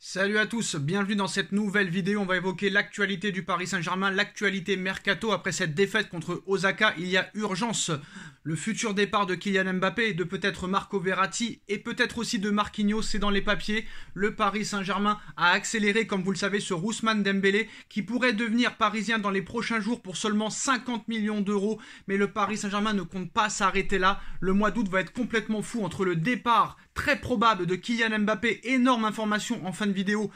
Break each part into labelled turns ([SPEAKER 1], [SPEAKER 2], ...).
[SPEAKER 1] Salut à tous, bienvenue dans cette nouvelle vidéo. On va évoquer l'actualité du Paris Saint-Germain, l'actualité mercato. Après cette défaite contre Osaka, il y a urgence. Le futur départ de Kylian Mbappé et de peut-être Marco Verratti et peut-être aussi de Marquinhos, c'est dans les papiers. Le Paris Saint-Germain a accéléré, comme vous le savez, sur Ousmane Dembélé qui pourrait devenir parisien dans les prochains jours pour seulement 50 millions d'euros. Mais le Paris Saint-Germain ne compte pas s'arrêter là. Le mois d'août va être complètement fou entre le départ très probable de Kylian Mbappé, énorme information en fin de vidéo,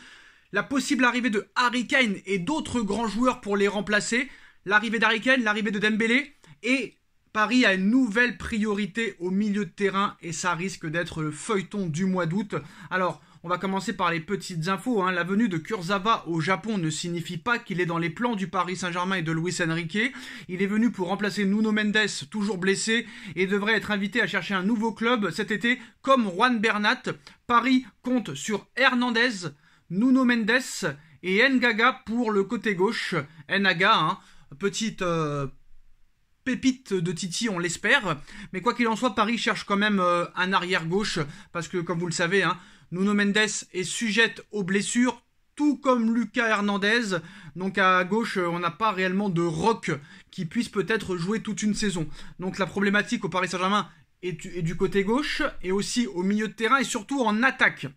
[SPEAKER 1] la possible arrivée de Harry Kane et d'autres grands joueurs pour les remplacer, l'arrivée d'Harry Kane, l'arrivée de Dembélé, et Paris a une nouvelle priorité au milieu de terrain et ça risque d'être le feuilleton du mois d'août. Alors, on va commencer par les petites infos. La venue de Kurzawa au Japon ne signifie pas qu'il est dans les plans du Paris Saint-Germain et de Luis Enrique. Il est venu pour remplacer Nuno Mendes, toujours blessé, et devrait être invité à chercher un nouveau club cet été, comme Juan Bernat. Paris compte sur Hernandez, Nuno Mendes et Ngaga pour le côté gauche. Ngaga, petite pépite de Titi, on l'espère. Mais quoi qu'il en soit, Paris cherche quand même un arrière-gauche, parce que comme vous le savez, Nuno Mendes est sujette aux blessures, tout comme Lucas Hernandez. Donc à gauche, on n'a pas réellement de rock qui puisse peut-être jouer toute une saison. Donc la problématique au Paris Saint-Germain est du côté gauche, et aussi au milieu de terrain, et surtout en attaque.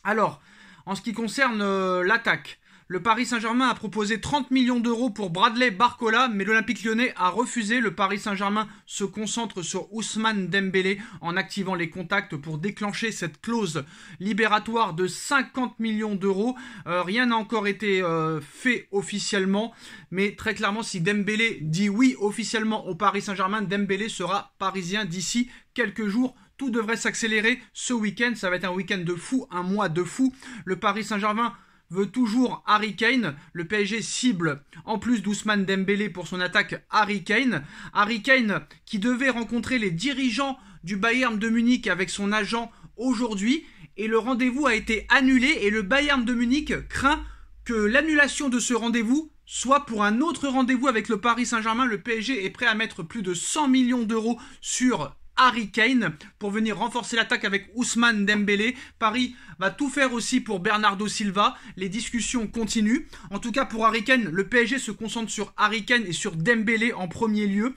[SPEAKER 1] Alors, en ce qui concerne l'attaque, le Paris Saint-Germain a proposé 30 millions d'euros pour Bradley Barcola, mais l'Olympique Lyonnais a refusé. Le Paris Saint-Germain se concentre sur Ousmane Dembélé en activant les contacts pour déclencher cette clause libératoire de 50 millions d'euros. Rien n'a encore été fait officiellement, mais très clairement, si Dembélé dit oui officiellement au Paris Saint-Germain, Dembélé sera parisien d'ici quelques jours. Tout devrait s'accélérer ce week-end. Ça va être un week-end de fou, un mois de fou. Le Paris Saint-Germain veut toujours Harry Kane. Le PSG cible, en plus d'Ousmane Dembélé pour son attaque, Harry Kane. Harry Kane qui devait rencontrer les dirigeants du Bayern de Munich avec son agent aujourd'hui. Et le rendez-vous a été annulé et le Bayern de Munich craint que l'annulation de ce rendez-vous soit pour un autre rendez-vous avec le Paris Saint-Germain. Le PSG est prêt à mettre plus de 100 millions d'euros sur Harry Kane pour venir renforcer l'attaque avec Ousmane Dembélé. Paris va tout faire aussi pour Bernardo Silva. Les discussions continuent. En tout cas pour Harry Kane, le PSG se concentre sur Harry Kane et sur Dembélé en premier lieu.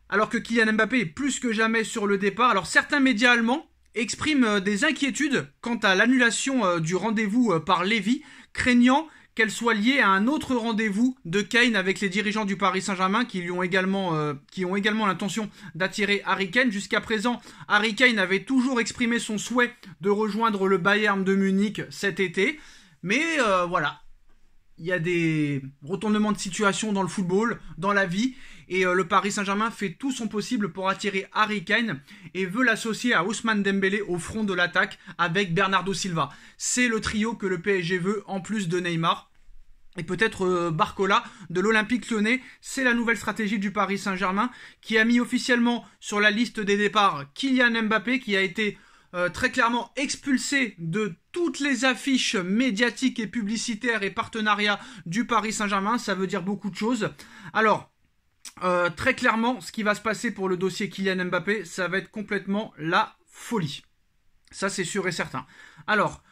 [SPEAKER 1] Alors que Kylian Mbappé est plus que jamais sur le départ. Alors certains médias allemands expriment des inquiétudes quant à l'annulation du rendez-vous par Lévy, craignant qu'elle soit liée à un autre rendez-vous de Kane avec les dirigeants du Paris Saint-Germain qui ont également l'intention d'attirer Harry Kane. Jusqu'à présent, Harry Kane avait toujours exprimé son souhait de rejoindre le Bayern de Munich cet été. Mais voilà, il y a des retournements de situation dans le football, dans la vie. Et le Paris Saint-Germain fait tout son possible pour attirer Harry Kane et veut l'associer à Ousmane Dembélé au front de l'attaque avec Bernardo Silva. C'est le trio que le PSG veut en plus de Neymar. Et peut-être Barcola de l'Olympique Lyonnais. C'est la nouvelle stratégie du Paris Saint-Germain qui a mis officiellement sur la liste des départs Kylian Mbappé qui a été très clairement expulsé de toutes les affiches médiatiques et publicitaires et partenariats du Paris Saint-Germain. Ça veut dire beaucoup de choses. Alors, très clairement, ce qui va se passer pour le dossier Kylian Mbappé, ça va être complètement la folie. Ça, c'est sûr et certain. Alors,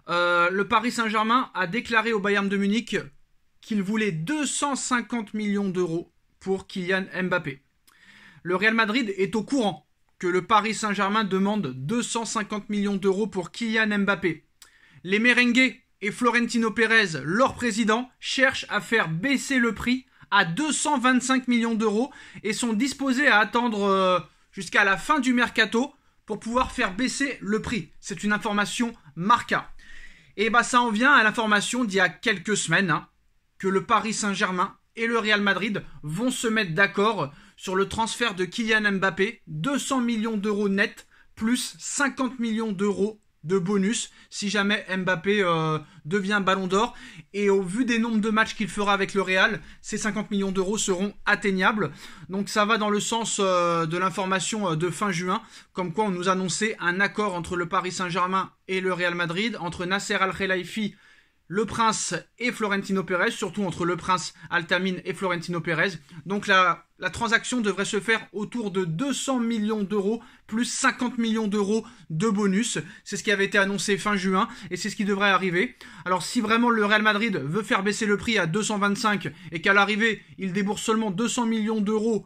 [SPEAKER 1] le Paris Saint-Germain a déclaré au Bayern de Munich qu'il voulait 250 millions d'euros pour Kylian Mbappé. Le Real Madrid est au courant que le Paris Saint-Germain demande 250 millions d'euros pour Kylian Mbappé. Les merengues et Florentino Pérez, leur président, cherchent à faire baisser le prix à 225 millions d'euros et sont disposés à attendre jusqu'à la fin du mercato pour pouvoir faire baisser le prix. C'est une information Marca. Et ça en vient à l'information d'il y a quelques semaines que le Paris Saint-Germain et le Real Madrid vont se mettre d'accord sur le transfert de Kylian Mbappé, 200 millions d'euros net plus 50 millions d'euros de bonus si jamais Mbappé devient Ballon d'Or. Et au vu des nombres de matchs qu'il fera avec le Real, ces 50 millions d'euros seront atteignables. Donc ça va dans le sens de l'information de fin juin, comme quoi on nous annonçait un accord entre le Paris Saint-Germain et le Real Madrid, entre Nasser Al-Khelaifi, Le Prince et Florentino Pérez, surtout entre Le Prince, Altamine et Florentino Pérez. Donc la transaction devrait se faire autour de 200 millions d'euros plus 50 millions d'euros de bonus. C'est ce qui avait été annoncé fin juin et c'est ce qui devrait arriver. Alors si vraiment le Real Madrid veut faire baisser le prix à 225 et qu'à l'arrivée il débourse seulement 200 millions d'euros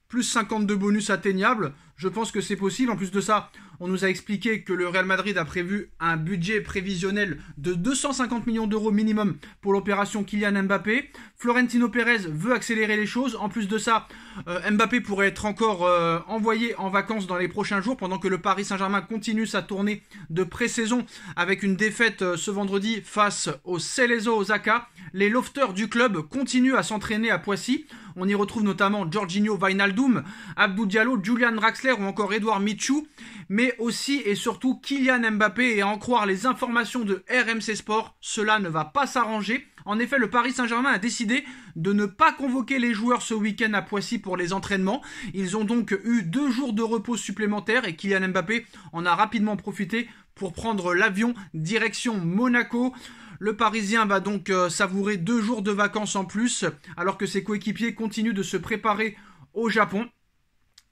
[SPEAKER 1] plus 50 de bonus atteignables, je pense que c'est possible. En plus de ça, on nous a expliqué que le Real Madrid a prévu un budget prévisionnel de 250 millions d'euros minimum pour l'opération Kylian Mbappé. Florentino Pérez veut accélérer les choses. En plus de ça, Mbappé pourrait être encore envoyé en vacances dans les prochains jours pendant que le Paris Saint-Germain continue sa tournée de pré-saison avec une défaite ce vendredi face au Celezo Osaka. Les lofters du club continuent à s'entraîner à Poissy. On y retrouve notamment Jorginho Wijnaldum, Abdou Diallo, Julian Draxler ou encore Edouard Michou, mais aussi et surtout Kylian Mbappé. Et à en croire les informations de RMC Sport, cela ne va pas s'arranger. En effet, le Paris Saint-Germain a décidé de ne pas convoquer les joueurs ce week-end à Poissy pour les entraînements. Ils ont donc eu 2 jours de repos supplémentaires et Kylian Mbappé en a rapidement profité pour prendre l'avion direction Monaco. Le Parisien va donc savourer 2 jours de vacances en plus, alors que ses coéquipiers continuent de se préparer au Japon.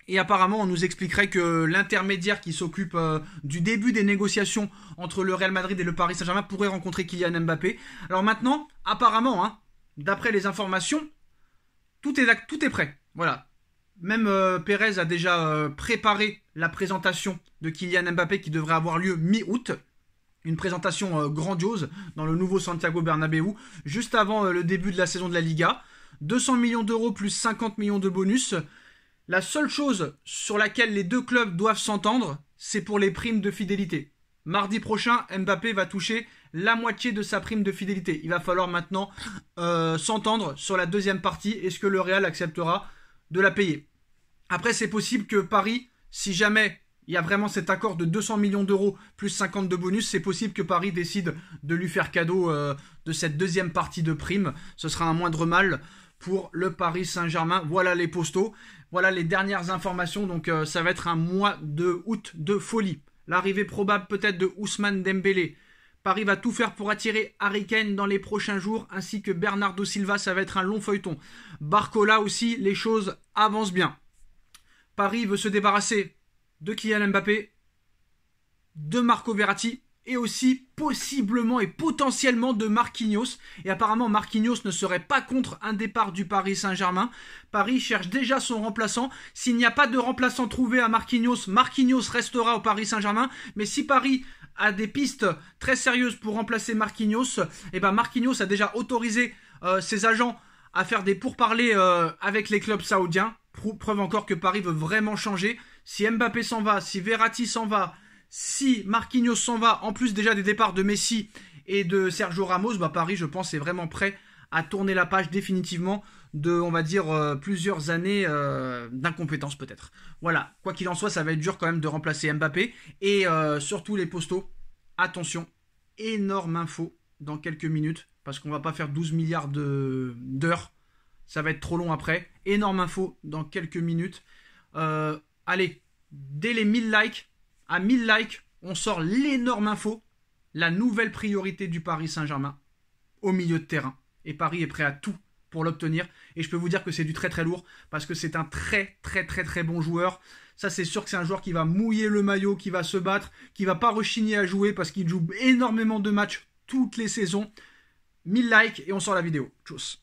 [SPEAKER 1] Et apparemment, on nous expliquerait que l'intermédiaire qui s'occupe du début des négociations entre le Real Madrid et le Paris Saint-Germain pourrait rencontrer Kylian Mbappé. Alors maintenant, apparemment, d'après les informations, tout est prêt. Voilà. Même Pérez a déjà préparé la présentation de Kylian Mbappé qui devrait avoir lieu mi-août. Une présentation grandiose dans le nouveau Santiago Bernabéu, juste avant le début de la saison de la Liga. 200 millions d'euros plus 50 millions de bonus. La seule chose sur laquelle les deux clubs doivent s'entendre, c'est pour les primes de fidélité. Mardi prochain, Mbappé va toucher la moitié de sa prime de fidélité. Il va falloir maintenant s'entendre sur la deuxième partie. Est-ce que le Real acceptera de la payer? Après, c'est possible que Paris, si jamais il y a vraiment cet accord de 200 millions d'euros plus 50 de bonus, c'est possible que Paris décide de lui faire cadeau de cette deuxième partie de prime. Ce sera un moindre mal pour le Paris Saint-Germain. Voilà les postaux, voilà les dernières informations. Donc ça va être un mois de août de folie. L'arrivée probable peut-être de Ousmane Dembélé. Paris va tout faire pour attirer Harry Kane dans les prochains jours, ainsi que Bernardo Silva. Ça va être un long feuilleton. Barcola aussi, les choses avancent bien. Paris veut se débarrasser de Kylian Mbappé, de Marco Verratti et aussi possiblement et potentiellement de Marquinhos. Et apparemment Marquinhos ne serait pas contre un départ du Paris Saint-Germain. Paris cherche déjà son remplaçant. S'il n'y a pas de remplaçant trouvé à Marquinhos, Marquinhos restera au Paris Saint-Germain. Mais si Paris a des pistes très sérieuses pour remplacer Marquinhos, et ben Marquinhos a déjà autorisé ses agents à faire des pourparlers avec les clubs saoudiens. Preuve encore que Paris veut vraiment changer. Si Mbappé s'en va, si Verratti s'en va, si Marquinhos s'en va, en plus déjà des départs de Messi et de Sergio Ramos, Paris, je pense, est vraiment prêt à tourner la page définitivement de, on va dire, plusieurs années d'incompétence peut-être. Voilà, quoi qu'il en soit, ça va être dur quand même de remplacer Mbappé. Et surtout les postos, attention, énorme info dans quelques minutes, parce qu'on va pas faire 12 milliards d'heures. Ça va être trop long après. Énorme info dans quelques minutes. Allez, dès les 1000 likes, à 1000 likes, on sort l'énorme info. La nouvelle priorité du Paris Saint-Germain au milieu de terrain. Et Paris est prêt à tout pour l'obtenir. Et je peux vous dire que c'est du très très lourd parce que c'est un très très très très bon joueur. Ça, c'est sûr que c'est un joueur qui va mouiller le maillot, qui va se battre, qui va pas rechigner à jouer parce qu'il joue énormément de matchs toutes les saisons. 1000 likes et on sort la vidéo. Tchuss.